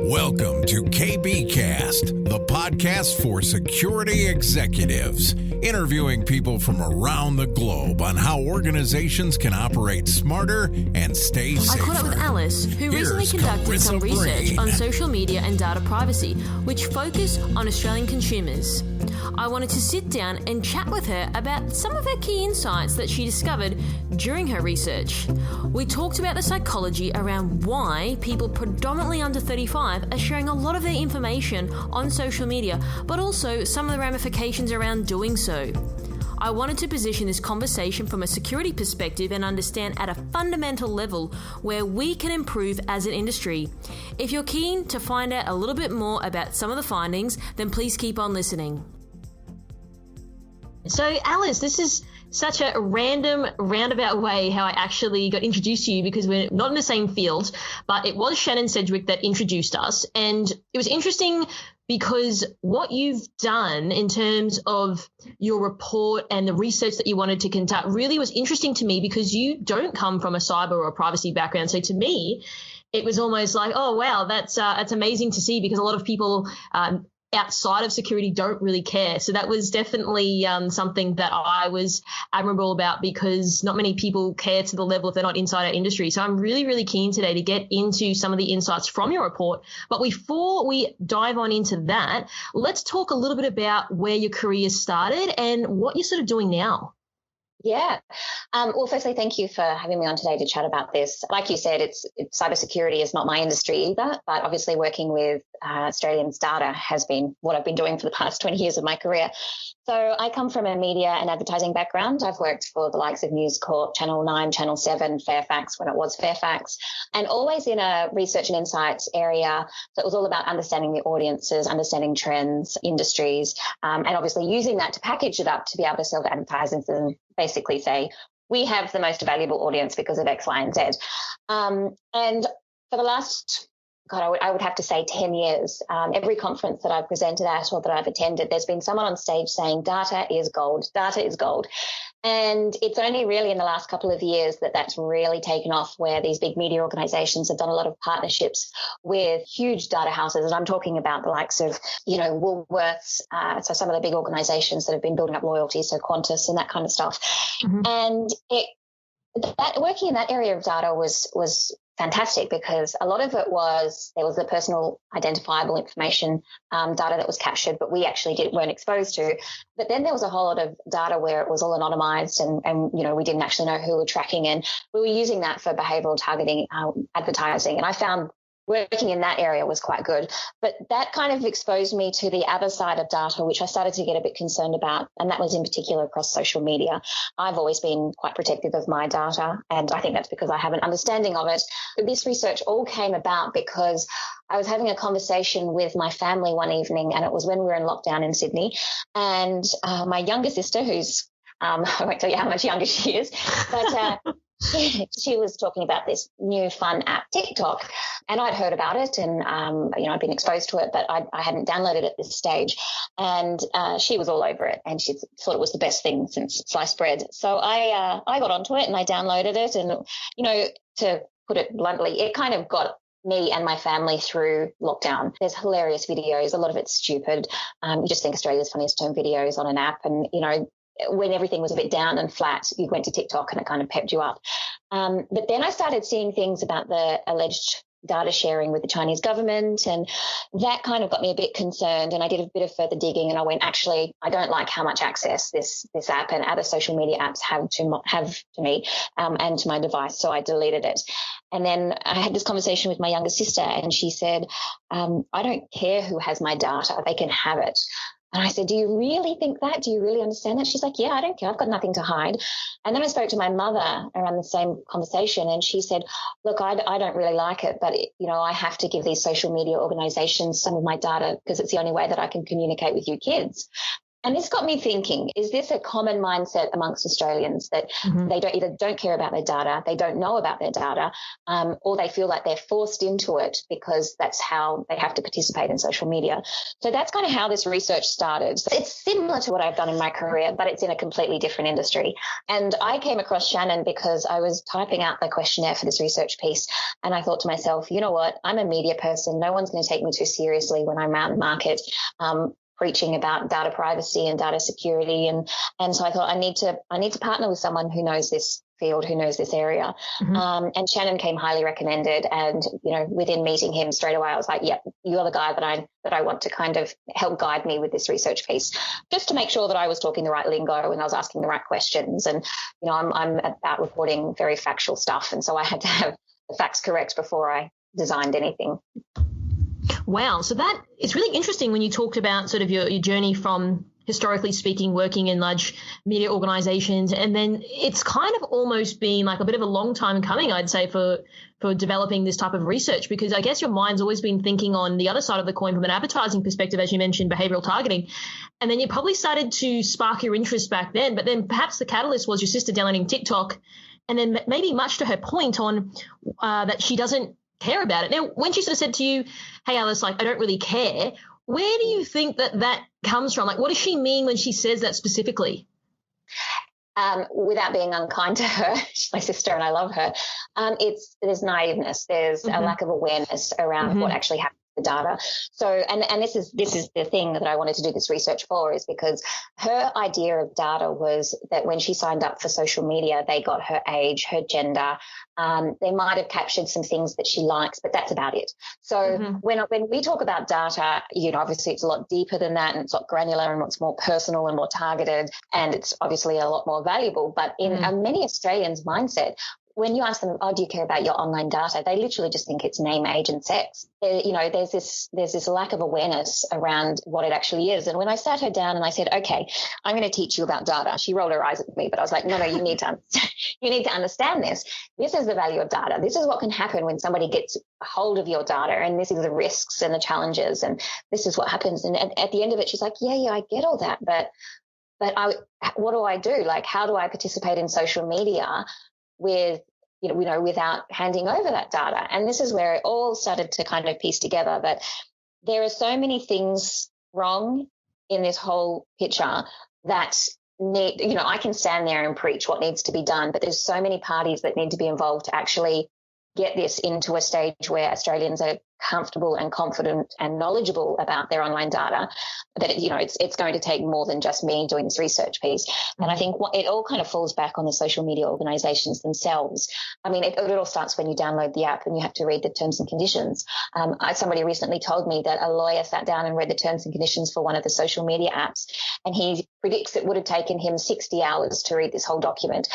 Welcome to KBcast, the podcast for security executives, interviewing people from around the globe on how organizations can operate smarter and stay safer. I caught up with Alice, who recently conducted some research on social media and data privacy, which focus on Australian consumers. I wanted to sit down and chat with her about some of her key insights that she discovered during her research. We talked about the psychology around why people predominantly under 35 are sharing a lot of their information on social media, but also some of the ramifications around doing so. I wanted to position this conversation from a security perspective and understand at a fundamental level where we can improve as an industry. If you're keen to find out a little bit more about some of the findings, then please keep on listening. So, Alice, this is such a random, roundabout way how I actually got introduced to you, because we're not in the same field, but it was Shannon Sedgwick that introduced us. And it was interesting because what you've done in terms of your report and the research that you wanted to conduct really was interesting to me, because you don't come from a cyber or a privacy background. So to me, it was almost like, oh, wow, that's amazing to see, because a lot of people outside of security don't really care. So that was definitely something that I was admirable about, because not many people care to the level if they're not inside our industry. So I'm really, really keen today to get into some of the insights from your report. But before we dive on into that, let's talk a little bit about where your career started and what you're sort of doing now. Yeah. Well, firstly, thank you for having me on today to chat about this. Like you said, cybersecurity is not my industry either, but obviously working with Australians' data has been what I've been doing for the past 20 years of my career. So I come from a media and advertising background. I've worked for the likes of News Corp, Channel 9, Channel 7, Fairfax when it was Fairfax, and always in a research and insights area. So it was all about understanding the audiences, understanding trends, industries, and obviously using that to package it up to be able to sell to advertisers and basically say, we have the most valuable audience because of X, Y, and Z. And for the last, I would have to say 10 years, every conference that I've presented at or that I've attended, there's been someone on stage saying data is gold, data is gold. And it's only really in the last couple of years that that's really taken off, where these big media organizations have done a lot of partnerships with huge data houses. And I'm talking about the likes of, Woolworths, so some of the big organizations that have been building up loyalty, so Qantas and that kind of stuff. Mm-hmm. And working in that area of data was fantastic, because a lot of it there was the personal identifiable information data that was captured, but we actually weren't exposed to. But then there was a whole lot of data where it was all anonymized and we didn't actually know who we were tracking, and we were using that for behavioral targeting advertising. And I found working in that area was quite good. But that kind of exposed me to the other side of data, which I started to get a bit concerned about, and that was in particular across social media. I've always been quite protective of my data, and I think that's because I have an understanding of it. But this research all came about because I was having a conversation with my family one evening, and it was when we were in lockdown in Sydney, and my younger sister, who's I won't tell you how much younger she is, but she was talking about this new fun app, TikTok, and I'd heard about it, and I'd been exposed to it, but I hadn't downloaded it at this stage. And she was all over it, and she thought it was the best thing since sliced bread. So I got onto it and I downloaded it, and to put it bluntly, it kind of got me and my family through lockdown. There's hilarious videos, a lot of it's stupid. You just think Australia's funniest home videos on an app, and when everything was a bit down and flat, you went to TikTok and it kind of pepped you up. But then I started seeing things about the alleged data sharing with the Chinese government, and that kind of got me a bit concerned. And I did a bit of further digging, and I went, actually, I don't like how much access this app and other social media apps have to me and to my device. So I deleted it. And then I had this conversation with my younger sister, and she said, I don't care who has my data. They can have it. And I said, do you really think that? Do you really understand that? She's like, yeah, I don't care. I've got nothing to hide. And then I spoke to my mother around the same conversation, and she said, look, I don't really like it, but, I have to give these social media organizations some of my data because it's the only way that I can communicate with you kids. And this got me thinking, is this a common mindset amongst Australians that they don't care about their data, they don't know about their data, or they feel like they're forced into it because that's how they have to participate in social media? So that's kind of how this research started. So it's similar to what I've done in my career, but it's in a completely different industry. And I came across Shannon because I was typing out the questionnaire for this research piece, and I thought to myself, you know what, I'm a media person. No one's going to take me too seriously when I'm out in the market preaching about data privacy and data security. And so I thought I need to partner with someone who knows this field, who knows this area. And Shannon came highly recommended. And, within meeting him straight away, I was like, yep, you're the guy that I want to kind of help guide me with this research piece, just to make sure that I was talking the right lingo and I was asking the right questions. And, I'm about reporting very factual stuff. And so I had to have the facts correct before I designed anything. Wow. So that it's really interesting when you talked about sort of your journey from, historically speaking, working in large media organizations. And then it's kind of almost been like a bit of a long time coming, I'd say, for developing this type of research, because I guess your mind's always been thinking on the other side of the coin from an advertising perspective, as you mentioned, behavioral targeting. And then you probably started to spark your interest back then. But then perhaps the catalyst was your sister downloading TikTok. And then maybe much to her point on that she doesn't care about it. Now, when she sort of said to you, hey, Alice, like, I don't really care, where do you think that comes from? Like, what does she mean when she says that specifically? Without being unkind to her, she's my sister and I love her, there's naiveness. There's a lack of awareness around what actually happens to the data. So, and this is the thing that I wanted to do this research for, is because her idea of data was that when she signed up for social media, they got her age, her gender. They might have captured some things that she likes, but that's about it. So when we talk about data, obviously it's a lot deeper than that, and it's a lot granular and it's more personal and more targeted, and it's obviously a lot more valuable. But in many Australians' mindset, when you ask them, oh, do you care about your online data? They literally just think it's name, age, and sex. There's this lack of awareness around what it actually is. And when I sat her down and I said, okay, I'm going to teach you about data, she rolled her eyes at me, but I was like, no, you need to understand this. This is the value of data. This is what can happen when somebody gets a hold of your data, and this is the risks and the challenges, and this is what happens. And at the end of it, she's like, yeah, I get all that, but what do I do? Like, how do I participate in social media without handing over that data? And this is where it all started to kind of piece together that there are so many things wrong in this whole picture that I can stand there and preach what needs to be done, but there's so many parties that need to be involved to actually get this into a stage where Australians are comfortable and confident and knowledgeable about their online data, that it's going to take more than just me doing this research piece. And I think it all kind of falls back on the social media organizations themselves. I mean, it all starts when you download the app and you have to read the terms and conditions. Somebody recently told me that a lawyer sat down and read the terms and conditions for one of the social media apps, and he predicts it would have taken him 60 hours to read this whole document.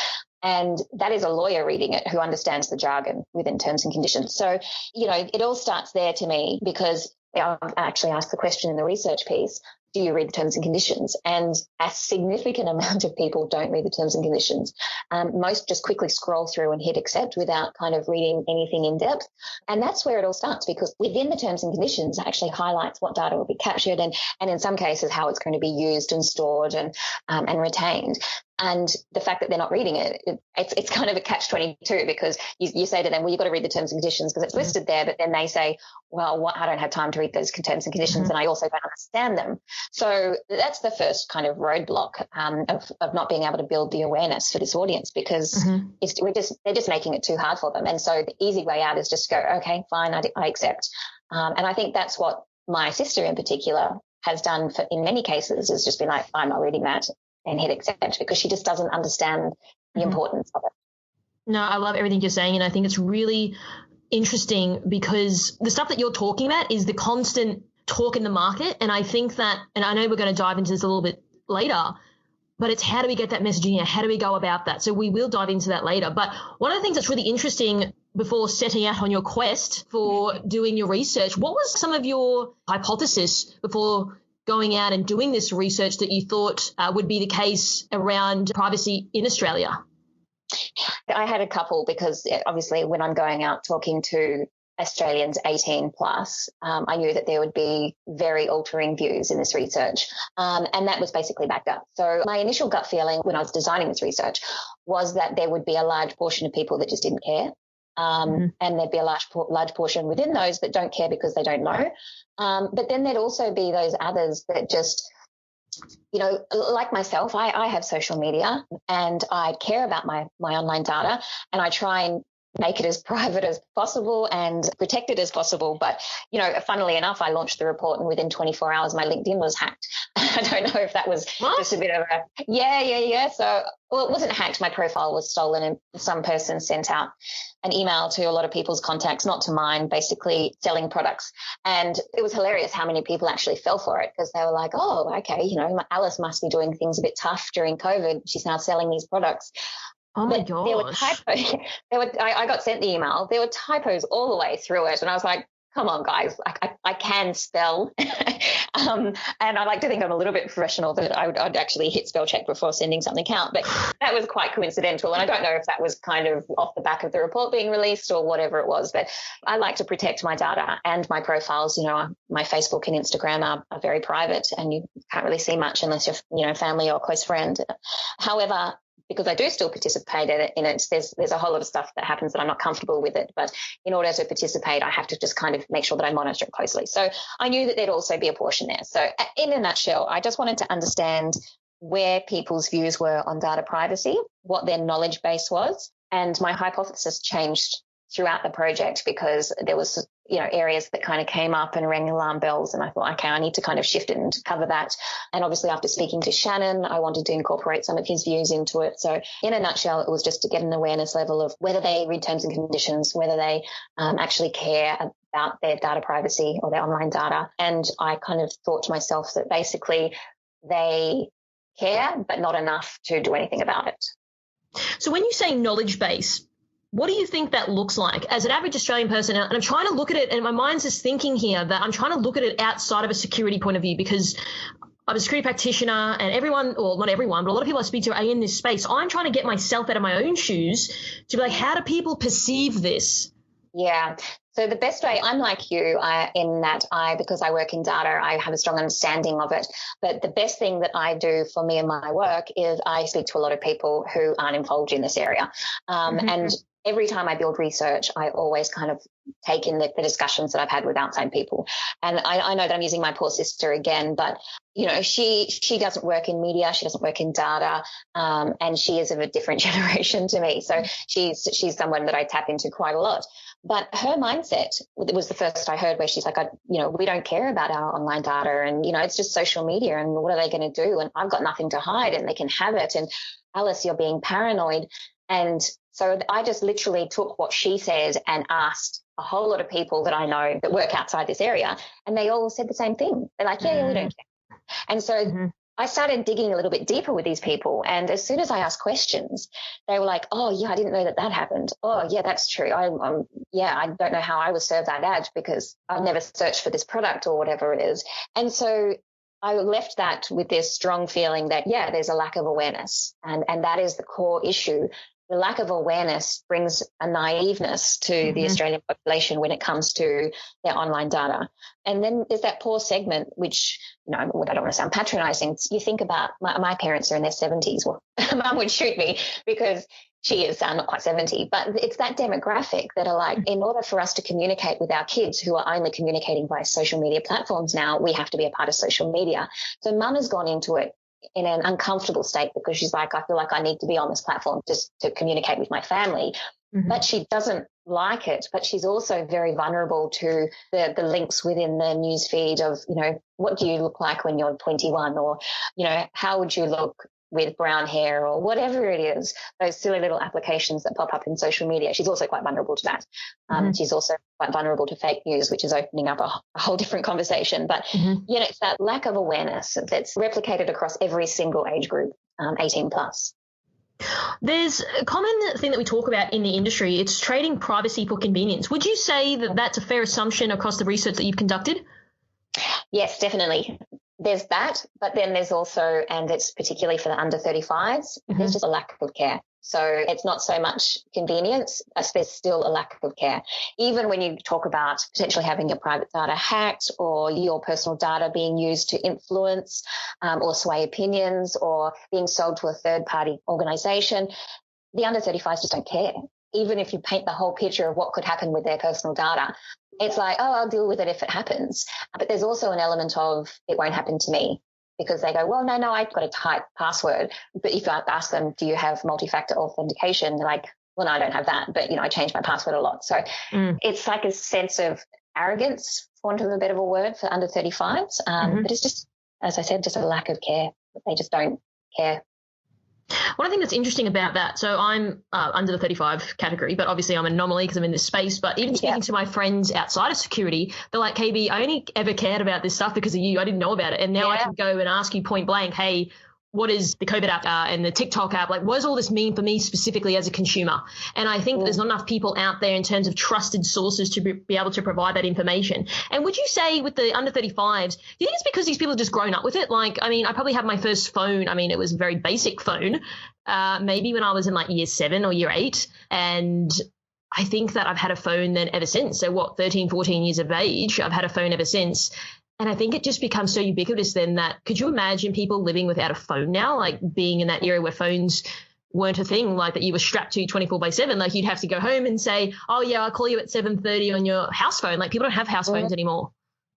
And that is a lawyer reading it who understands the jargon within terms and conditions. So, it all starts there to me, because I actually asked the question in the research piece, do you read the terms and conditions? And a significant amount of people don't read the terms and conditions. Most just quickly scroll through and hit accept without kind of reading anything in depth. And that's where it all starts, because within the terms and conditions it actually highlights what data will be captured and in some cases how it's going to be used and stored and retained. And the fact that they're not reading it's kind of a catch-22, because you say to them, well, you've got to read the terms and conditions because it's listed there. But then they say, well, I don't have time to read those terms and conditions, and I also don't understand them. So that's the first kind of roadblock of not being able to build the awareness for this audience, because they're just making it too hard for them. And so the easy way out is just go, okay, fine, I accept. And I think that's what my sister in particular has done in many cases, is just been like, I'm not reading that, and hit accept, because she just doesn't understand the importance of it. No, I love everything you're saying, and I think it's really interesting because the stuff that you're talking about is the constant talk in the market, and I think that, and I know we're going to dive into this a little bit later, but it's how do we get that messaging out? How do we go about that? So we will dive into that later. But one of the things that's really interesting before setting out on your quest for doing your research, what was some of your hypothesis before going out and doing this research that you thought would be the case around privacy in Australia? I had a couple, because obviously when I'm going out talking to Australians 18 plus, I knew that there would be very altering views in this research. And that was basically backed up. So my initial gut feeling when I was designing this research was that there would be a large portion of people that just didn't care. And there'd be a large portion within those that don't care because they don't know. But then there'd also be those others that just, you know, like myself, I have social media and I care about my online data, and I try and make it as private as possible and protect it as possible. But, you know, funnily enough, I launched the report and within 24 hours, my LinkedIn was hacked. I don't know if that was just a bit of a, yeah. So, well, it wasn't hacked. My profile was stolen and some person sent out an email to a lot of people's contacts, not to mine, basically selling products. And it was hilarious how many people actually fell for it, because they were like, oh, okay, you know, Alice must be doing things a bit tough during COVID. She's now selling these products. Oh my gosh. There were typos. I got sent the email. There were typos all the way through it. And I was like, come on, guys, I can spell. And I like to think I'm a little bit professional, that I'd actually hit spell check before sending something out. But that was quite coincidental. And I don't know if that was kind of off the back of the report being released or whatever it was. But I like to protect my data and my profiles. You know, my Facebook and Instagram are very private, and you can't really see much unless you're, you know, family or close friend. However, because I do still participate in it, there's a whole lot of stuff that happens that I'm not comfortable with it. But in order to participate, I have to just kind of make sure that I monitor it closely. So I knew that there'd also be a portion there. So in a nutshell, I just wanted to understand where people's views were on data privacy, what their knowledge base was. And my hypothesis changed throughout the project because there was, you know, areas that kind of came up and rang alarm bells. And I thought, okay, I need to kind of shift it and cover that. And obviously after speaking to Shannon, I wanted to incorporate some of his views into it. So in a nutshell, it was just to get an awareness level of whether they read terms and conditions, whether they actually care about their data privacy or their online data. And I kind of thought to myself that basically they care, but not enough to do anything about it. So when you say knowledge base, what do you think that looks like as an average Australian person? And I'm trying to look at it, and my mind's just thinking here that I'm trying to look at it outside of a security point of view, because I'm a security practitioner, and everyone, or not everyone, but a lot of people I speak to are in this space. I'm trying to get myself out of my own shoes to be like, how do people perceive this? Yeah. So the best way, I'm like you in that because I work in data, I have a strong understanding of it. But the best thing that I do for me and my work is I speak to a lot of people who aren't involved in this area. And every time I build research, I always kind of take in the discussions that I've had with outside people. And I know that I'm using my poor sister again, but, you know, she doesn't work in media. She doesn't work in data. And she is of a different generation to me. So she's someone that I tap into quite a lot. But her mindset was the first I heard, where she's like, we don't care about our online data, and, you know, it's just social media, and what are they going to do? And I've got nothing to hide, and they can have it. And Alice, you're being paranoid. And so I just literally took what she said and asked a whole lot of people that I know that work outside this area, and they all said the same thing. They're like, yeah, we don't care. And so I started digging a little bit deeper with these people. And as soon as I asked questions, they were like, oh, yeah, I didn't know that happened. Oh, yeah, that's true. I don't know how I was served that ad because I've never searched for this product or whatever it is. And so I left that with this strong feeling that, yeah, there's a lack of awareness. And that is the core issue. The lack of awareness brings a naiveness to the Australian population when it comes to their online data. And then there's that poor segment, which, you know, I don't want to sound patronizing. You think about my parents are in their 70s. Well, mum would shoot me because she is not quite 70, but it's that demographic that are like, in order for us to communicate with our kids who are only communicating via social media platforms now, we have to be a part of social media. So mum has gone into it in an uncomfortable state because she's like, I feel like I need to be on this platform just to communicate with my family. But she doesn't like it. But she's also very vulnerable to the links within the news feed of, you know, what do you look like when you're 21? Or, you know, how would you look with brown hair, or whatever it is, those silly little applications that pop up in social media. She's also quite vulnerable to that. She's also quite vulnerable to fake news, which is opening up a whole different conversation. But, you know, it's that lack of awareness that's replicated across every single age group, 18 plus. There's a common thing that we talk about in the industry. It's trading privacy for convenience. Would you say that that's a fair assumption across the research that you've conducted? Yes, definitely. There's that, but then there's also, and it's particularly for the under 35s, there's just a lack of care. So it's not so much convenience, as there's still a lack of care. Even when you talk about potentially having your private data hacked or your personal data being used to influence or sway opinions or being sold to a third-party organisation, the under 35s just don't care. Even if you paint the whole picture of what could happen with their personal data, it's like, oh, I'll deal with it if it happens. But there's also an element of it won't happen to me. Because they go, well, no, I've got a tight password. But if I ask them, do you have multi-factor authentication? They're like, well, no, I don't have that. But, I change my password a lot. So it's like a sense of arrogance, for want of a better word, for under 35s. But it's just, as I said, just a lack of care. They just don't care. One thing that's interesting about that, so I'm under the 35 category, but obviously I'm an anomaly because I'm in this space. But even speaking to my friends outside of security, they're like, KB, I only ever cared about this stuff because of you. I didn't know about it. And now I can go and ask you point blank, hey, what is the COVID app and the TikTok app? Like, what does all this mean for me specifically as a consumer? And I think there's not enough people out there in terms of trusted sources to be able to provide that information. And would you say with the under 35s, do you think it's because these people have just grown up with it? Like, I mean, I probably had my first phone. I mean, it was a very basic phone, maybe when I was in like year 7 or year 8. And I think that I've had a phone then ever since. So 13, 14 years of age, I've had a phone ever since. And I think it just becomes so ubiquitous then that could you imagine people living without a phone now, like being in that era where phones weren't a thing, like that you were strapped to 24/7, like you'd have to go home and say, oh, yeah, I'll call you at 7:30 on your house phone. Like people don't have house phones anymore.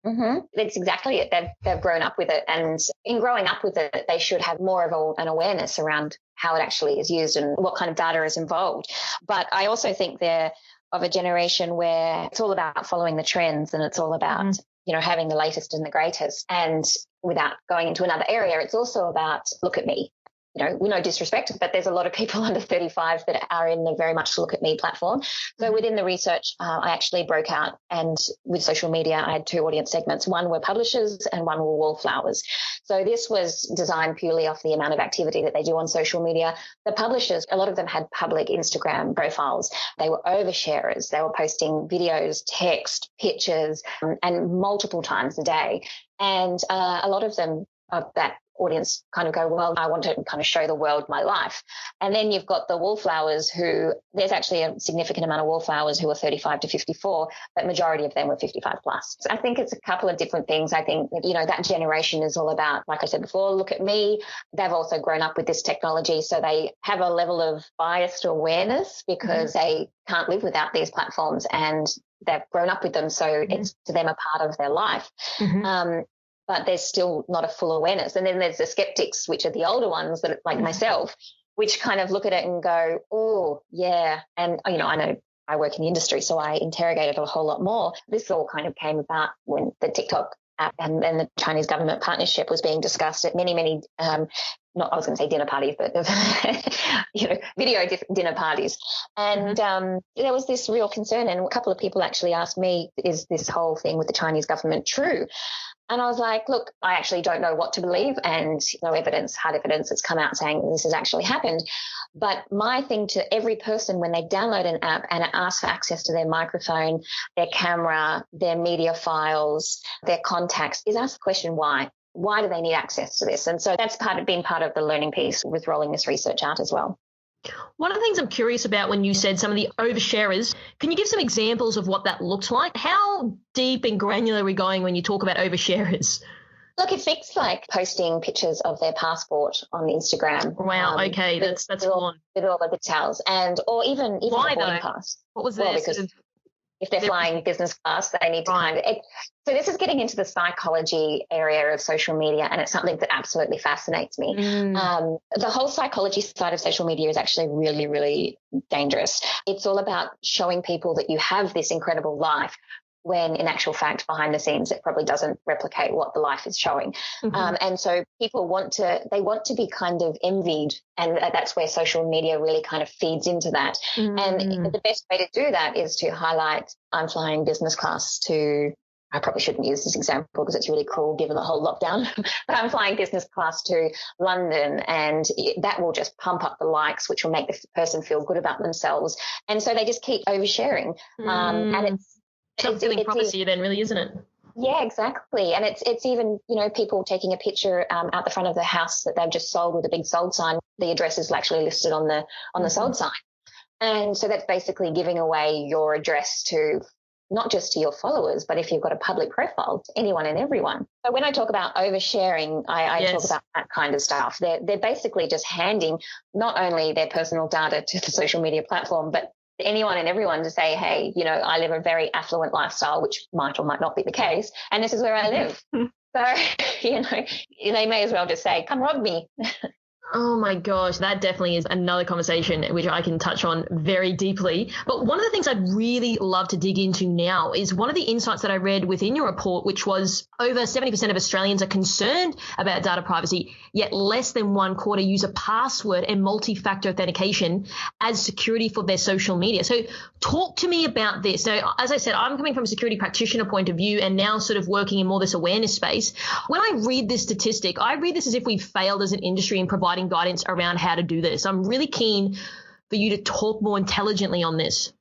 That's exactly it. They've grown up with it. And in growing up with it, they should have more of an awareness around how it actually is used and what kind of data is involved. But I also think they're of a generation where it's all about following the trends and it's all about having the latest and the greatest. And without going into another area, it's also about look at me. No disrespect, but there's a lot of people under 35 that are in the very much look at me platform. So within the research, I actually broke out, and with social media, I had 2 audience segments. One were publishers and one were wallflowers. So this was designed purely off the amount of activity that they do on social media. The publishers, a lot of them had public Instagram profiles. They were oversharers. They were posting videos, text, pictures, and multiple times a day. And a lot of them that audience kind of go, well, I want to kind of show the world my life. And then you've got the wallflowers who, there's actually a significant amount of wallflowers who are 35 to 54, but majority of them were 55 plus. So I think it's a couple of different things. I think that, that generation is all about, like I said before, look at me. They've also grown up with this technology. So they have a level of biased awareness because they can't live without these platforms and they've grown up with them. So it's to them a part of their life. But there's still not a full awareness. And then there's the skeptics, which are the older ones that like myself, which kind of look at it and go, oh, yeah. And, I know I work in the industry, so I interrogate it a whole lot more. This all kind of came about when the TikTok app and the Chinese government partnership was being discussed at many, I was going to say dinner parties, but, video dinner parties. And there was this real concern. And a couple of people actually asked me, is this whole thing with the Chinese government true? And I was like, look, I actually don't know what to believe, and no evidence, hard evidence that's come out saying this has actually happened. But my thing to every person when they download an app and it asks for access to their microphone, their camera, their media files, their contacts, is ask the question why. Why do they need access to this? And so that's been part of the learning piece with rolling this research out as well. One of the things I'm curious about when you said some of the oversharers, can you give some examples of what that looked like? How deep and granular are we going when you talk about oversharers? Look, it's things like posting pictures of their passport on Instagram. Wow, okay, that's full on. With all the details, or even why a boarding though? pass. What was their because if they're flying business class, they need to so this is getting into the psychology area of social media, and it's something that absolutely fascinates me. The whole psychology side of social media is actually really, really dangerous. It's all about showing people that you have this incredible life, when in actual fact, behind the scenes, it probably doesn't replicate what the life is showing. And so people want to be kind of envied, and that's where social media really kind of feeds into that. And the best way to do that is to highlight, I'm flying business class I probably shouldn't use this example because it's really cruel given the whole lockdown, but I'm flying business class to London, and that will just pump up the likes, which will make the person feel good about themselves. And so they just keep oversharing. And it's self-fulfilling prophecy then, really, isn't it? Yeah, exactly. And it's even, people taking a picture out the front of the house that they've just sold with a big sold sign. The address is actually listed on the sold sign. And so that's basically giving away your address to not just to your followers, but if you've got a public profile, to anyone and everyone. So when I talk about oversharing, I talk about that kind of stuff. They're basically just handing not only their personal data to the social media platform, but anyone and everyone to say, hey, I live a very affluent lifestyle, which might or might not be the case, and this is where I live. So, they may as well just say, come rob me. Oh my gosh, that definitely is another conversation which I can touch on very deeply. But one of the things I'd really love to dig into now is one of the insights that I read within your report, which was over 70% of Australians are concerned about data privacy, yet less than one quarter use a password and multi-factor authentication as security for their social media. So talk to me about this. Now, as I said, I'm coming from a security practitioner point of view and now sort of working in more this awareness space. When I read this statistic, I read this as if we've failed as an industry in providing guidance around how to do this. I'm really keen for you to talk more intelligently on this.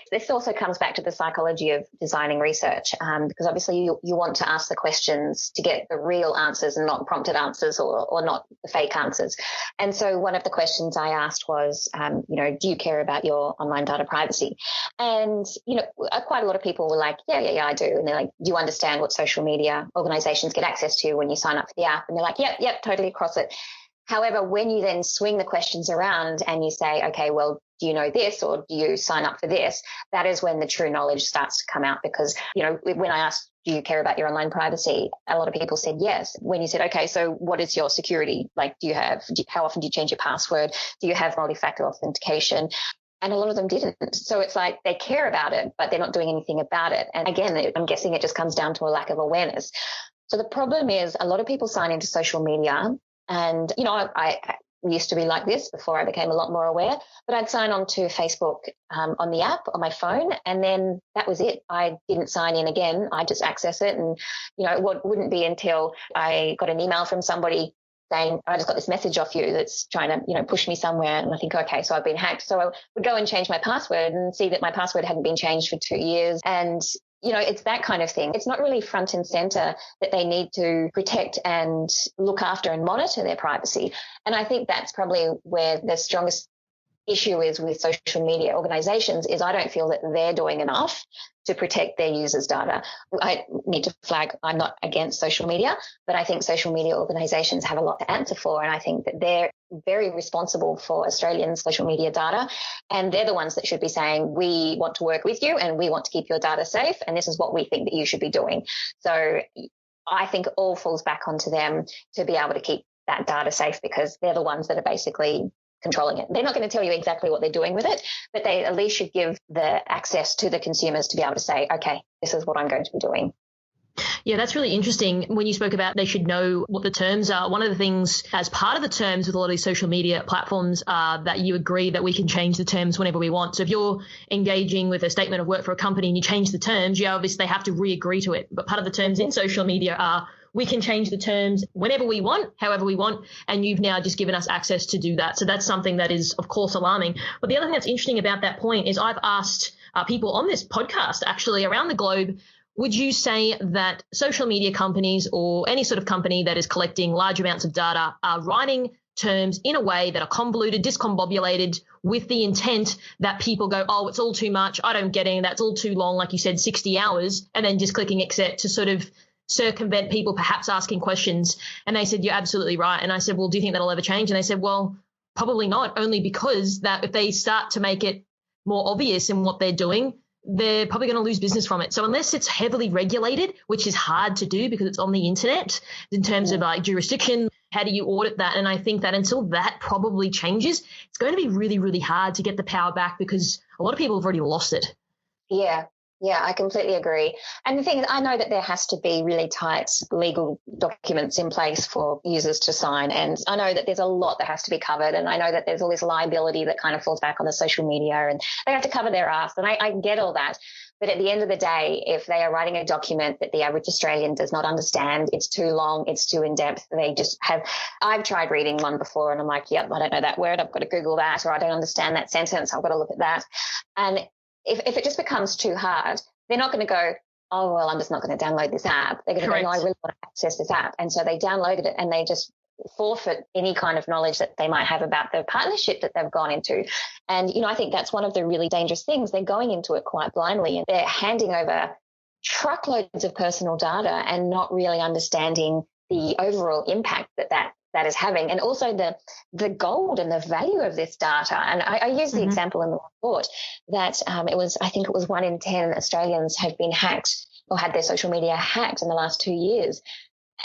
This also comes back to the psychology of designing research, because obviously you want to ask the questions to get the real answers and not prompted answers or not the fake answers. And so one of the questions I asked was, do you care about your online data privacy? And, quite a lot of people were like, yeah, I do. And they're like, do you understand what social media organizations get access to when you sign up for the app? And they're like, yep, totally across it. However, when you then swing the questions around and you say, okay, well, do you know this or do you sign up for this? That is when the true knowledge starts to come out because, when I asked, do you care about your online privacy? A lot of people said yes. When you said, okay, so what is your security? Like, how often do you change your password? Do you have multi-factor authentication? And a lot of them didn't. So it's like they care about it, but they're not doing anything about it. And again, I'm guessing it just comes down to a lack of awareness. So the problem is a lot of people sign into social media. And, I used to be like this before I became a lot more aware, but I'd sign on to Facebook on the app on my phone, and then that was it. I didn't sign in again. I just access it. And, it wouldn't be until I got an email from somebody saying, I just got this message off you that's trying to, push me somewhere. And I think, okay, so I've been hacked. So I would go and change my password and see that my password hadn't been changed for 2 years. And it's that kind of thing. It's not really front and center that they need to protect and look after and monitor their privacy. And I think that's probably where the strongest issue is with social media organizations is I don't feel that they're doing enough to protect their users' data. I need to flag I'm not against social media, but I think social media organizations have a lot to answer for. And I think that they're very responsible for Australian social media data. And they're the ones that should be saying, we want to work with you and we want to keep your data safe. And this is what we think that you should be doing. So I think all falls back onto them to be able to keep that data safe because they're the ones that are basically controlling it. They're not going to tell you exactly what they're doing with it, but they at least should give the access to the consumers to be able to say, okay, this is what I'm going to be doing. Yeah, that's really interesting. When you spoke about they should know what the terms are, one of the things as part of the terms with a lot of these social media platforms are that you agree that we can change the terms whenever we want. So if you're engaging with a statement of work for a company and you change the terms, you obviously have to re-agree to it. But part of the terms in social media are we can change the terms whenever we want, however we want, and you've now just given us access to do that. So that's something that is, of course, alarming. But the other thing that's interesting about that point is I've asked people on this podcast actually around the globe, would you say that social media companies or any sort of company that is collecting large amounts of data are writing terms in a way that are convoluted, discombobulated with the intent that people go, oh, it's all too much, I don't get it, that's all too long, like you said, 60 hours, and then just clicking accept to sort of circumvent people perhaps asking questions? And they said, you're absolutely right. And I said, well, do you think that'll ever change? And they said, well, probably not, only because that if they start to make it more obvious in what they're doing, they're probably going to lose business from it. So unless it's heavily regulated, which is hard to do because it's on the internet in terms of like jurisdiction, how do you audit that? And I think that until that probably changes, it's going to be really, really hard to get the power back because a lot of people have already lost it. Yeah, I completely agree. And the thing is, I know that there has to be really tight legal documents in place for users to sign. And I know that there's a lot that has to be covered. And I know that there's all this liability that kind of falls back on the social media and they have to cover their ass. And I get all that. But at the end of the day, if they are writing a document that the average Australian does not understand, it's too long, it's too in-depth, they just have, I've tried reading one before and I'm like, yep, I don't know that word, I've got to Google that, or I don't understand that sentence, I've got to look at that. And if it just becomes too hard, they're not going to go, oh, well, I'm just not going to download this app. They're going to go, no, I really want to access this app. And so they downloaded it and they just forfeit any kind of knowledge that they might have about the partnership that they've gone into. And, I think that's one of the really dangerous things. They're going into it quite blindly and they're handing over truckloads of personal data and not really understanding the overall impact that is having, and also the gold and the value of this data. And I use the example in the report that I think it was 1 in 10 Australians have been hacked or had their social media hacked in the last 2 years.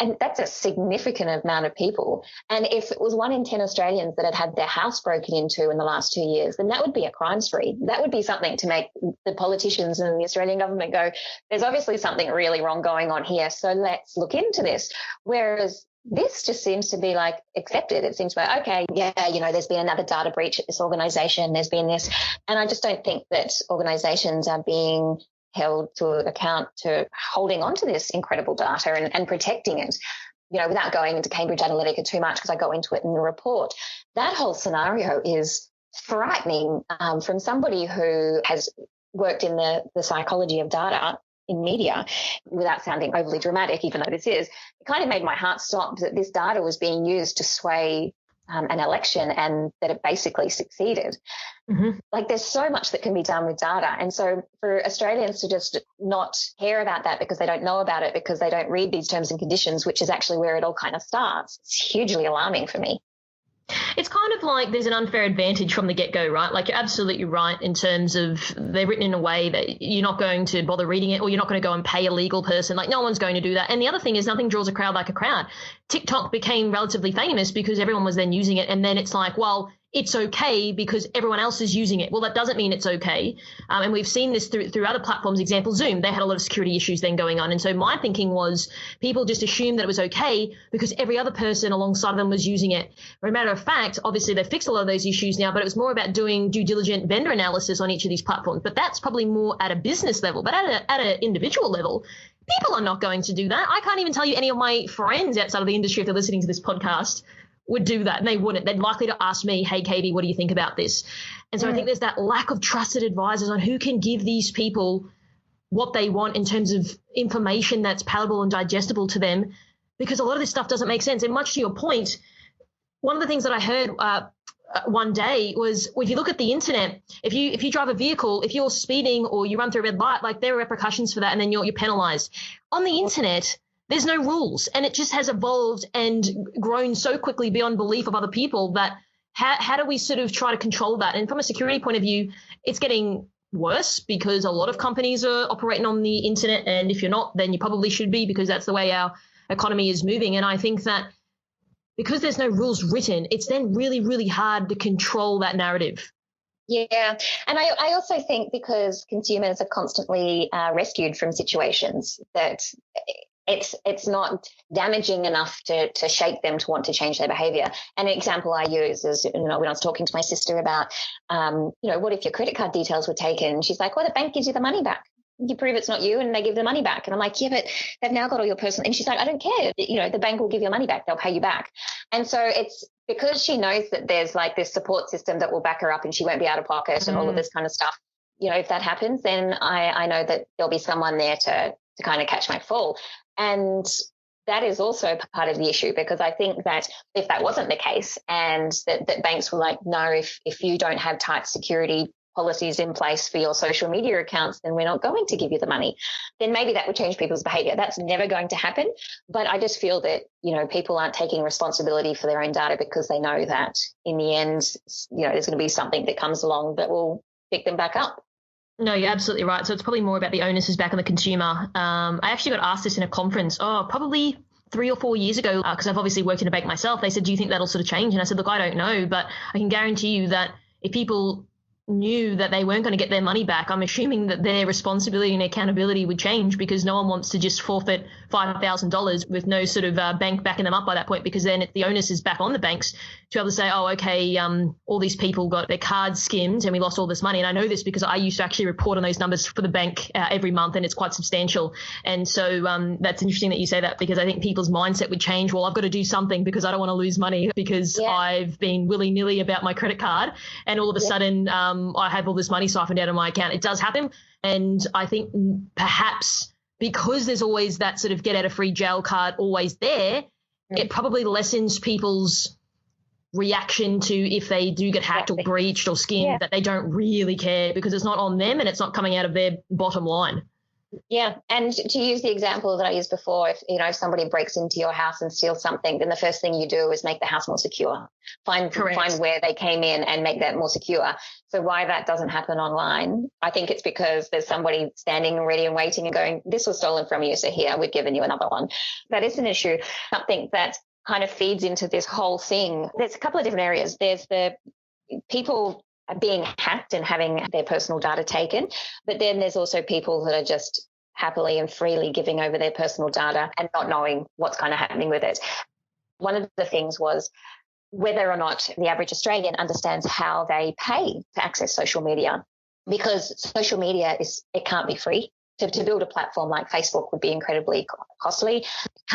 And that's a significant amount of people. And if it was 1 in 10 Australians that had their house broken into in the last 2 years, then that would be a crime spree. That would be something to make the politicians and the Australian government go, there's obviously something really wrong going on here, so let's look into this. Whereas this just seems to be like accepted. It seems like, okay, yeah, there's been another data breach at this organisation, there's been this. And I just don't think that organisations are being held to account to holding on to this incredible data and protecting it, without going into Cambridge Analytica too much because I go into it in the report. That whole scenario is frightening from somebody who has worked in the psychology of data in media, without sounding overly dramatic, even though this is. It kind of made my heart stop that this data was being used to sway an election and that it basically succeeded. Like there's so much that can be done with data. And so for Australians to just not care about that because they don't know about it, because they don't read these terms and conditions, which is actually where it all kind of starts, it's hugely alarming for me. It's kind of like there's an unfair advantage from the get-go, right? Like you're absolutely right in terms of they're written in a way that you're not going to bother reading it or you're not going to go and pay a legal person. Like no one's going to do that. And the other thing is nothing draws a crowd like a crowd. TikTok became relatively famous because everyone was then using it. And then it's like, well, it's okay because everyone else is using it. Well, that doesn't mean it's okay. And we've seen this through other platforms. Example, Zoom, they had a lot of security issues then going on. And so my thinking was people just assumed that it was okay because every other person alongside them was using it. As a matter of fact, obviously they fixed a lot of those issues now, but it was more about doing due diligent vendor analysis on each of these platforms. But that's probably more at a business level. But at an individual level, people are not going to do that. I can't even tell you any of my friends outside of the industry, if they're listening to this podcast, would do that, and they wouldn't. They'd likely to ask me, hey, Katie, what do you think about this? And so I think there's that lack of trusted advisors on who can give these people what they want in terms of information that's palatable and digestible to them, because a lot of this stuff doesn't make sense. And much to your point, one of the things that I heard one day was, if you look at the internet, if you drive a vehicle, if you're speeding or you run through a red light, like there are repercussions for that, and then you're penalized. On the internet, there's no rules, and it just has evolved and grown so quickly beyond belief of other people that how do we sort of try to control that? And from a security point of view, it's getting worse because a lot of companies are operating on the internet, and if you're not, then you probably should be, because that's the way our economy is moving. And I think that because there's no rules written, it's then really, really hard to control that narrative. Yeah. And I also think because consumers are constantly rescued from situations, that it's not damaging enough to shake them to want to change their behavior. And an example I use is, when I was talking to my sister about, what if your credit card details were taken? She's like, well, the bank gives you the money back. You prove it's not you and they give the money back. And I'm like, yeah, but they've now got all your personal. And she's like, I don't care. The bank will give your money back. They'll pay you back. And so it's because she knows that there's like this support system that will back her up and she won't be out of pocket and all of this kind of stuff. If that happens, then I know that there'll be someone there to kind of catch my fall. And that is also part of the issue, because I think that if that wasn't the case and that banks were like, no, if you don't have tight security policies in place for your social media accounts, then we're not going to give you the money, then maybe that would change people's behavior. That's never going to happen. But I just feel that, people aren't taking responsibility for their own data because they know that in the end, there's going to be something that comes along that will pick them back up. No, you're absolutely right. So it's probably more about the onus is back on the consumer. I actually got asked this in a conference, probably 3 or 4 years ago, because I've obviously worked in a bank myself. They said, do you think that'll sort of change? And I said, look, I don't know, but I can guarantee you that if people knew that they weren't going to get their money back, I'm assuming that their responsibility and accountability would change, because no one wants to just forfeit $5,000 with no sort of bank backing them up by that point, because then the onus is back on the banks to be able to say, oh, okay, all these people got their cards skimmed and we lost all this money. And I know this because I used to actually report on those numbers for the bank every month, and it's quite substantial. And so that's interesting that you say that, because I think people's mindset would change. Well, I've got to do something because I don't want to lose money because I've been willy-nilly about my credit card, and all of a sudden I have all this money siphoned out of my account. It does happen. And I think perhaps because there's always that sort of get out of free jail card always there, it probably lessens people's reaction to if they do get hacked or breached or skimmed, that they don't really care because it's not on them and it's not coming out of their bottom line. Yeah. And to use the example that I used before, if somebody breaks into your house and steals something, then the first thing you do is make the house more secure. Find where they came in and make that more secure. So why that doesn't happen online, I think it's because there's somebody standing ready and waiting and going, this was stolen from you, so here, we've given you another one. That is an issue. Something that kind of feeds into this whole thing. There's a couple of different areas. There's the people being hacked and having their personal data taken, but then there's also people that are just happily and freely giving over their personal data and not knowing what's kind of happening with it. One of the things was whether or not the average Australian understands how they pay to access social media, because social media it can't be free. To build a platform like Facebook would be incredibly costly.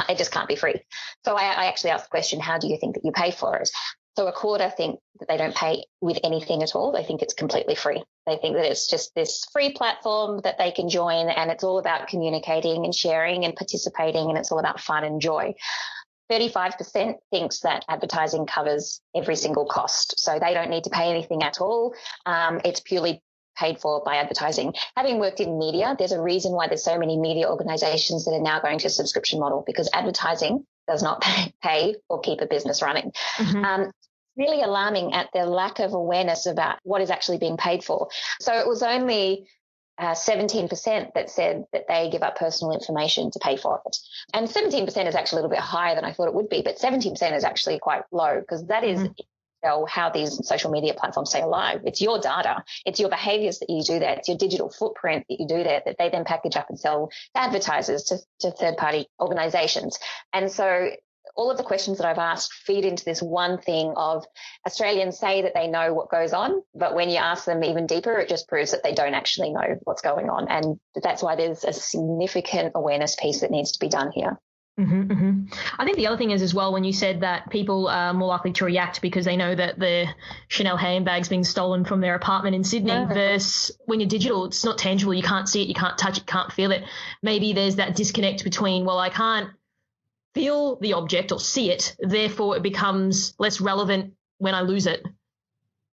It just can't be free. So I actually asked the question, how do you think that you pay for it? So a quarter think that they don't pay with anything at all. They think it's completely free. They think that it's just this free platform that they can join, and it's all about communicating and sharing and participating, and it's all about fun and joy. 35% thinks that advertising covers every single cost. So they don't need to pay anything at all. It's purely paid for by advertising. Having worked in media, there's a reason why there's so many media organizations that are now going to a subscription model, because advertising does not pay or keep a business running. Really alarming at the lack of awareness about what is actually being paid for. So it was only 17% that said that they give up personal information to pay for it. And 17% is actually a little bit higher than I thought it would be, but 17% is actually quite low, because that is how these social media platforms stay alive. It's your data. It's your behaviors that you do that. It's your digital footprint that you do that they then package up and sell to advertisers, to third-party organizations. And so all of the questions that I've asked feed into this one thing of Australians say that they know what goes on, but when you ask them even deeper, it just proves that they don't actually know what's going on. And that's why there's a significant awareness piece that needs to be done here. I think the other thing is as well, when you said that people are more likely to react because they know that the Chanel handbag's being stolen from their apartment in Sydney, versus when you're digital, it's not tangible. You can't see it, you can't touch it, can't feel it. Maybe there's that disconnect between, well, I can't feel the object or see it, therefore it becomes less relevant when I lose it.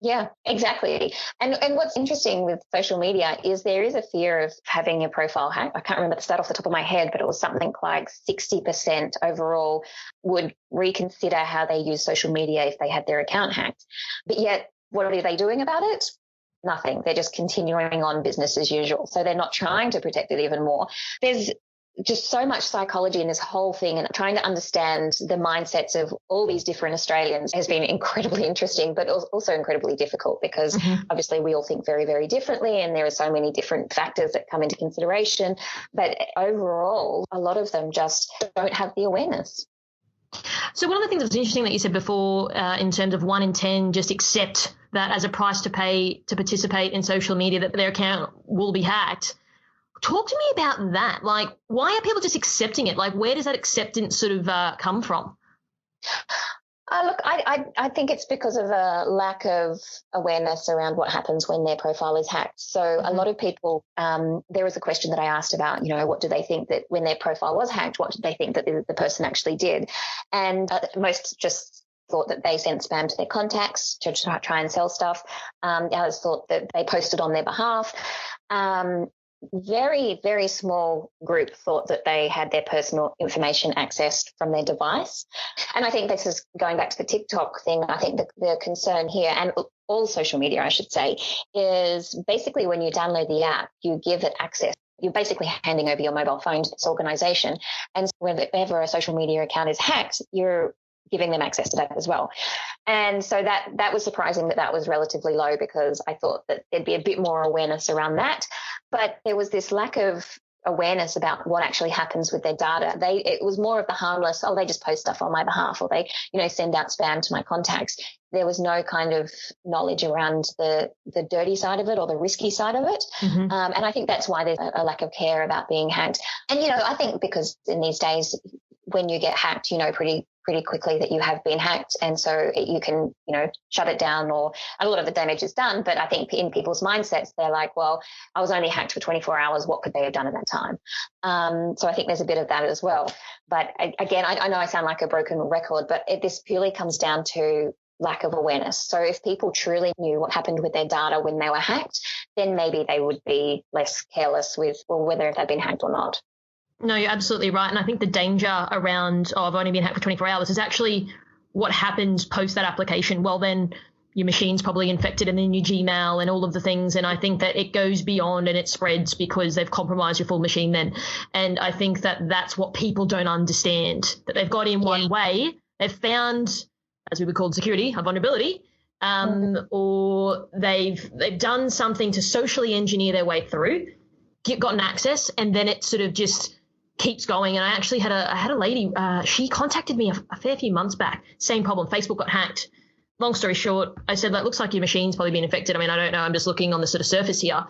Yeah, exactly. And what's interesting with social media is there is a fear of having your profile hacked. I can't remember the stat off the top of my head, but it was something like 60% overall would reconsider how they use social media if they had their account hacked. But yet, what are they doing about it? Nothing. They're just continuing on business as usual. So they're not trying to protect it even more. There's just so much psychology in this whole thing, and trying to understand the mindsets of all these different Australians has been incredibly interesting, but also incredibly difficult, because obviously we all think very, very differently, and there are so many different factors that come into consideration. But overall, a lot of them just don't have the awareness. So one of the things that was interesting that you said before, in terms of 1 in 10 just accept that as a price to pay to participate in social media, that their account will be hacked. Talk to me about that. Like, why are people just accepting it? Like, where does that acceptance sort of come from? Look, I think it's because of a lack of awareness around what happens when their profile is hacked. So a lot of people, there was a question that I asked about, what do they think that when their profile was hacked, what did they think that the person actually did? And most just thought that they sent spam to their contacts to try and sell stuff. Others thought that they posted on their behalf. Very, very small group thought that they had their personal information accessed from their device. And I think this is going back to the TikTok thing. I think the concern here, and all social media, I should say, is basically when you download the app, you give it access. You're basically handing over your mobile phone to this organization. And so whenever a social media account is hacked, you're giving them access to that as well. And so that was surprising that was relatively low, because I thought that there'd be a bit more awareness around that. But there was this lack of awareness about what actually happens with their data. It was more of the harmless, they just post stuff on my behalf, or they, send out spam to my contacts. There was no kind of knowledge around the dirty side of it or the risky side of it. And I think that's why there's a lack of care about being hacked. And, I think because in these days, when you get hacked, you know pretty quickly that you have been hacked, and so you can, you know, shut it down, or a lot of the damage is done. But I think in people's mindsets, they're like, well, I was only hacked for 24 hours. What could they have done at that time? So I think there's a bit of that as well. But again, I know I sound like a broken record, but this purely comes down to lack of awareness. So if people truly knew what happened with their data when they were hacked, then maybe they would be less careless with, well, whether they've been hacked or not. No, you're absolutely right. And I think the danger around, I've only been hacked for 24 hours is actually what happens post that application. Well, then your machine's probably infected, and then your Gmail and all of the things. And I think that it goes beyond and it spreads because they've compromised your full machine then. And I think that that's what people don't understand, that they've got in one way, they've found, as we would call security, a vulnerability, or they've done something to socially engineer their way through, gotten access, and then it sort of just keeps going. And I actually had a lady, she contacted me a fair few months back, same problem. Facebook got hacked. Long story short, I said, that looks like your machine's probably been infected. I mean, I don't know. I'm just looking on the sort of surface here.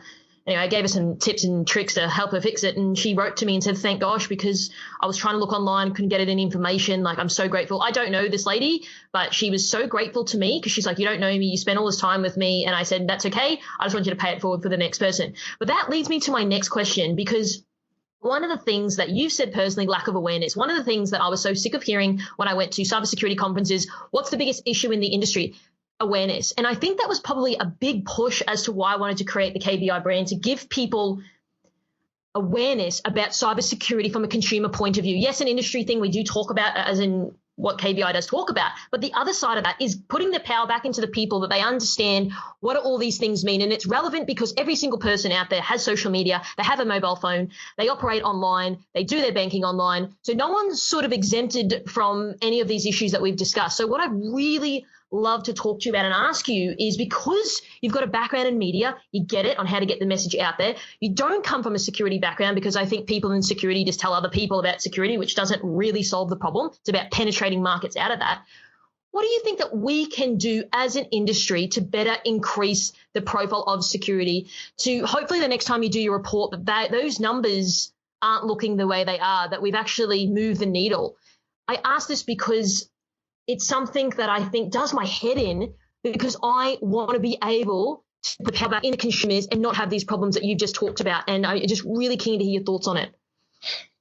Anyway, I gave her some tips and tricks to help her fix it. And she wrote to me and said, thank gosh, because I was trying to look online, couldn't get it any information. Like, I'm so grateful. I don't know this lady, but she was so grateful to me because she's like, you don't know me. You spent all this time with me. And I said, that's okay. I just want you to pay it forward for the next person. But that leads me to my next question, because one of the things that you've said personally, lack of awareness, one of the things that I was so sick of hearing when I went to cybersecurity conferences, what's the biggest issue in the industry? Awareness. And I think that was probably a big push as to why I wanted to create the KBI brand, to give people awareness about cybersecurity from a consumer point of view. Yes, an industry thing we do talk about, as in what KBI does talk about, but the other side of that is putting the power back into the people, that they understand what all these things mean. And it's relevant because every single person out there has social media, they have a mobile phone, they operate online, they do their banking online. So no one's sort of exempted from any of these issues that we've discussed. So what I really love to talk to you about and ask you is, because you've got a background in media, you get it on how to get the message out there. You don't come from a security background, because I think people in security just tell other people about security, which doesn't really solve the problem. It's about penetrating markets out of that. What do you think that we can do as an industry to better increase the profile of security, to hopefully the next time you do your report that those numbers aren't looking the way they are, that we've actually moved the needle? I ask this because it's something that I think does my head in, because I want to be able to put power back into consumers and not have these problems that you've just talked about. And I'm just really keen to hear your thoughts on it.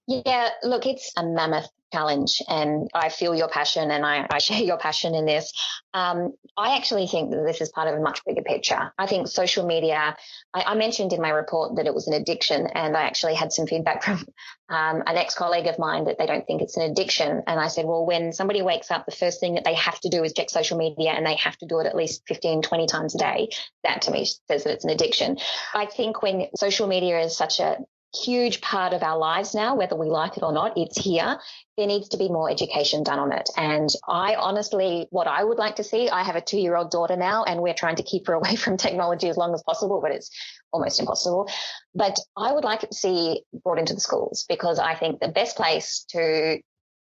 Yeah, look, it's a mammoth challenge, and I feel your passion, and I share your passion in this. I actually think that this is part of a much bigger picture. I think social media, I mentioned in my report that it was an addiction, and I actually had some feedback from an ex-colleague of mine that they don't think it's an addiction. And I said, well, when somebody wakes up, the first thing that they have to do is check social media, and they have to do it at least 15, 20 times a day. That to me says that it's an addiction. I think when social media is such a huge part of our lives now, whether we like it or not, it's here. There needs to be more education done on it. And I honestly, what I would like to see, I have a 2-year-old daughter now, and we're trying to keep her away from technology as long as possible, but it's almost impossible. But I would like it to see brought into the schools, because I think the best place to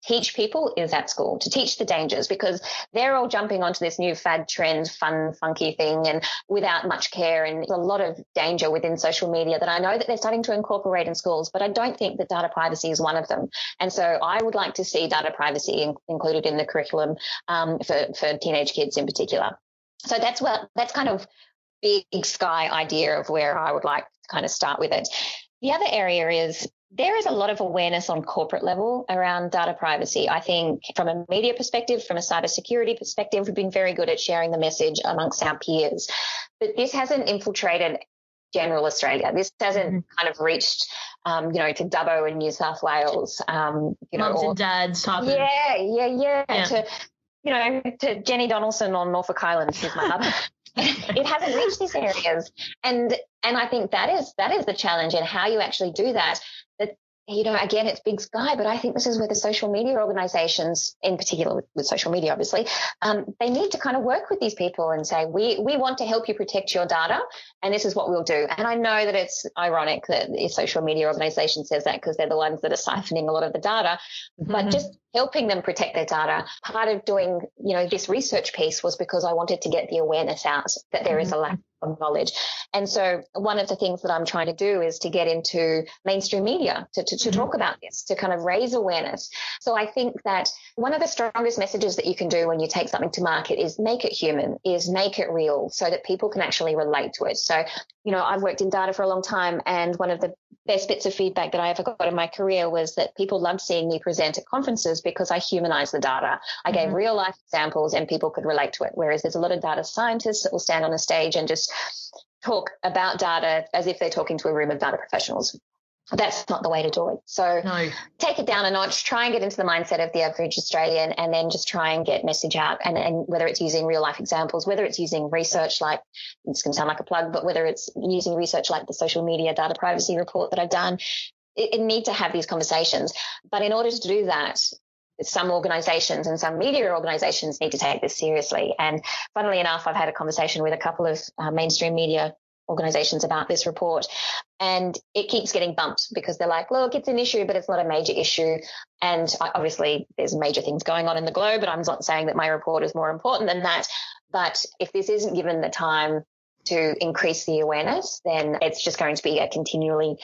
teach people is at school, to teach the dangers, because they're all jumping onto this new fad trend, fun, funky thing, and without much care. And there's a lot of danger within social media that I know that they're starting to incorporate in schools, but I don't think that data privacy is one of them. And so I would like to see data privacy included in the curriculum for teenage kids in particular. So that's kind of big sky idea of where I would like to kind of start with it. The other area is there is a lot of awareness on corporate level around data privacy. I think from a media perspective, from a cybersecurity perspective, we've been very good at sharing the message amongst our peers. But this hasn't infiltrated general Australia. This hasn't kind of reached, to Dubbo in New South Wales. Mums and dads type of. Yeah. To Jenny Donaldson on Norfolk Island, who's my mother. It hasn't reached these areas. And I think that is the challenge, and how you actually do that. That, again, it's big sky, but I think this is where the social media organizations, in particular with social media, obviously, they need to kind of work with these people and say, we want to help you protect your data, and this is what we'll do. And I know that it's ironic that the social media organization says that, because they're the ones that are siphoning a lot of the data, but just helping them protect their data. Part of doing, this research piece was because I wanted to get the awareness out that there is a lack of knowledge. And so one of the things that I'm trying to do is to get into mainstream media to talk about this, to kind of raise awareness. So I think that one of the strongest messages that you can do when you take something to market is make it human, is make it real so that people can actually relate to it. So, I've worked in data for a long time, and one of the best bits of feedback that I ever got in my career was that people loved seeing me present at conferences because I humanized the data. I gave real life examples and people could relate to it. Whereas there's a lot of data scientists that will stand on a stage and just talk about data as if they're talking to a room of data professionals. That's not the way to do it. So take it down a notch, try and get into the mindset of the average Australian, and then just try and get message out. And whether it's using real life examples, whether it's using research like, it's going to sound like a plug, but whether it's using research like the social media data privacy report that I've done, it need to have these conversations. But in order to do that, some organizations and some media organizations need to take this seriously. And funnily enough, I've had a conversation with a couple of mainstream media organizations about this report, and it keeps getting bumped because they're like, look, it's an issue, but it's not a major issue. And obviously there's major things going on in the globe, and I'm not saying that my report is more important than that. But if this isn't given the time to increase the awareness, then it's just going to be a continually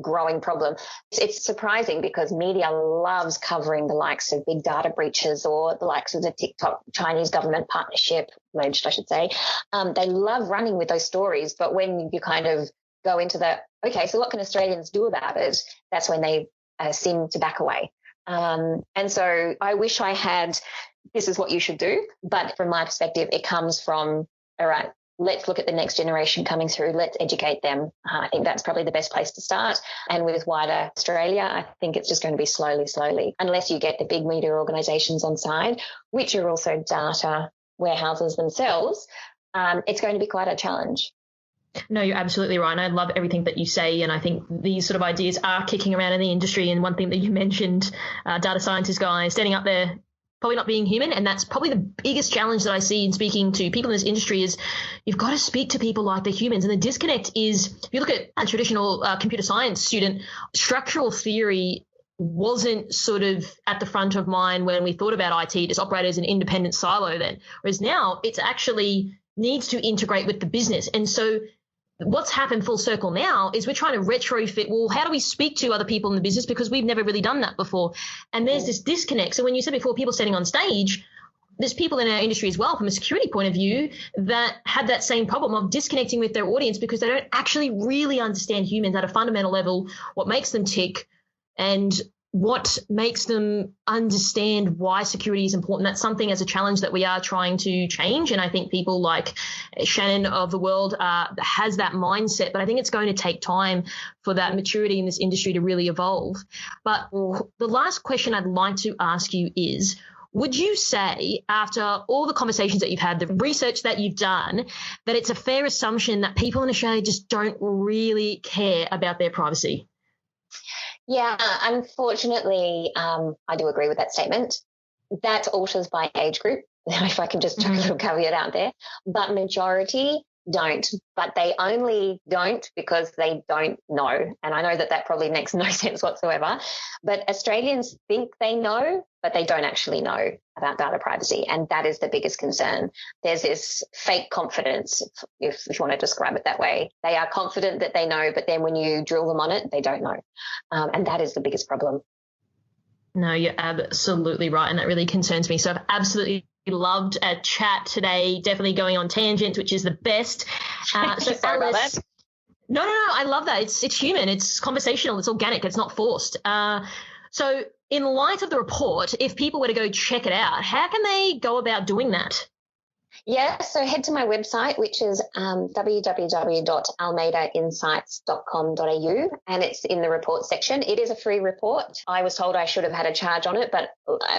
growing problem. It's surprising because media loves covering the likes of big data breaches or the likes of the TikTok Chinese government partnership, alleged, I should say. They love running with those stories. But when you kind of go into okay, so what can Australians do about it? That's when they seem to back away. And so I wish I had, this is what you should do. But from my perspective, it comes from, all right, let's look at the next generation coming through. Let's educate them. I think that's probably the best place to start. And with wider Australia, I think it's just going to be slowly, unless you get the big media organisations on side, which are also data warehouses themselves. It's going to be quite a challenge. No, you're absolutely right. And I love everything that you say. And I think these sort of ideas are kicking around in the industry. And one thing that you mentioned, data scientist guy standing up there, probably not being human. And that's probably the biggest challenge that I see in speaking to people in this industry is you've got to speak to people like they're humans. And the disconnect is, if you look at a traditional computer science student, structural theory wasn't sort of at the front of mind when we thought about IT. It just operated as an independent silo then. Whereas now it's actually needs to integrate with the business. And so what's happened full circle now is we're trying to retrofit, well, how do we speak to other people in the business because we've never really done that before? And there's this disconnect. So when you said before people standing on stage, there's people in our industry as well from a security point of view that had that same problem of disconnecting with their audience because they don't actually really understand humans at a fundamental level, what makes them tick and what makes them understand why security is important. That's something as a challenge that we are trying to change. And I think people like Shannon of the world has that mindset, but I think it's going to take time for that maturity in this industry to really evolve. But the last question I'd like to ask you is, would you say after all the conversations that you've had, the research that you've done, that it's a fair assumption that people in Australia just don't really care about their privacy? Yeah, unfortunately, I do agree with that statement. That alters by age group, if I can just chuck a little caveat out there. But majority don't, but they only don't because they don't know. And I know that probably makes no sense whatsoever. But Australians think they know, but they don't actually know about data privacy. And that is the biggest concern. There's this fake confidence, if you want to describe it that way. They are confident that they know, but then when you drill them on it, they don't know. And that is the biggest problem. No, you're absolutely right. And that really concerns me. So I've absolutely loved a chat today, definitely going on tangents, which is the best. So Sorry about that. No, I love that. It's human, it's conversational, it's organic, it's not forced. So in light of the report, if people were to go check it out, how can they go about doing that? Yeah, so head to my website, which is www.almeidainsights.com.au, and it's in the report section. It is a free report. I was told I should have had a charge on it, but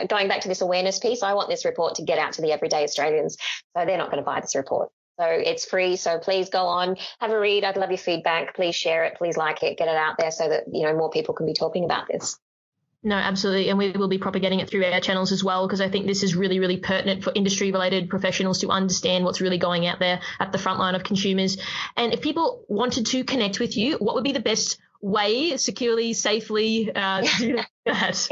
going back to this awareness piece, I want this report to get out to the everyday Australians, so they're not going to buy this report. So it's free, so please go on, have a read. I'd love your feedback. Please share it, please like it, get it out there so that more people can be talking about this. No, absolutely. And we will be propagating it through our channels as well, because I think this is really, really pertinent for industry-related professionals to understand what's really going out there at the front line of consumers. And if people wanted to connect with you, what would be the best way, securely, safely, to do that?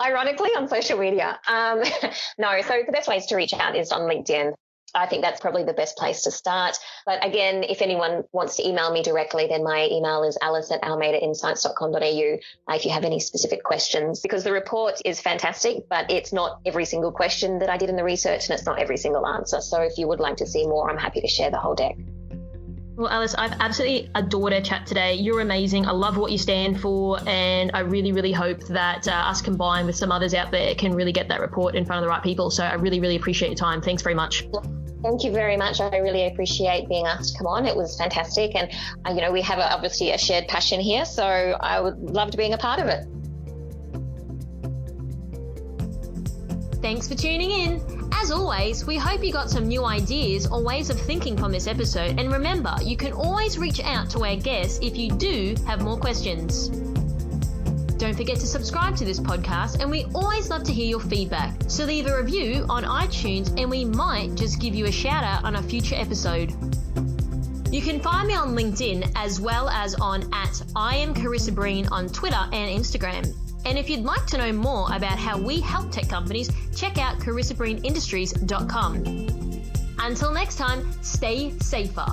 Ironically, on social media. No, so the best ways to reach out is on LinkedIn. I think that's probably the best place to start. But again, if anyone wants to email me directly, then my email is alice@almeidainsights.com.au if you have any specific questions, because the report is fantastic, but it's not every single question that I did in the research, and it's not every single answer. So if you would like to see more, I'm happy to share the whole deck. Well, Alice, I've absolutely adored our chat today. You're amazing. I love what you stand for, and I really, really hope that us combined with some others out there can really get that report in front of the right people. So I really, really appreciate your time. Thanks very much. Thank you very much. I really appreciate being asked to come on. It was fantastic. And, we have obviously a shared passion here, so I would love to being a part of it. Thanks for tuning in. As always, we hope you got some new ideas or ways of thinking from this episode. And remember, you can always reach out to our guests if you do have more questions. Don't forget to subscribe to this podcast, and we always love to hear your feedback. So leave a review on iTunes and we might just give you a shout out on a future episode. You can find me on LinkedIn as well as on @IamCarissaBreen on Twitter and Instagram. And if you'd like to know more about how we help tech companies, check out carissabreenindustries.com. Until next time, stay safer.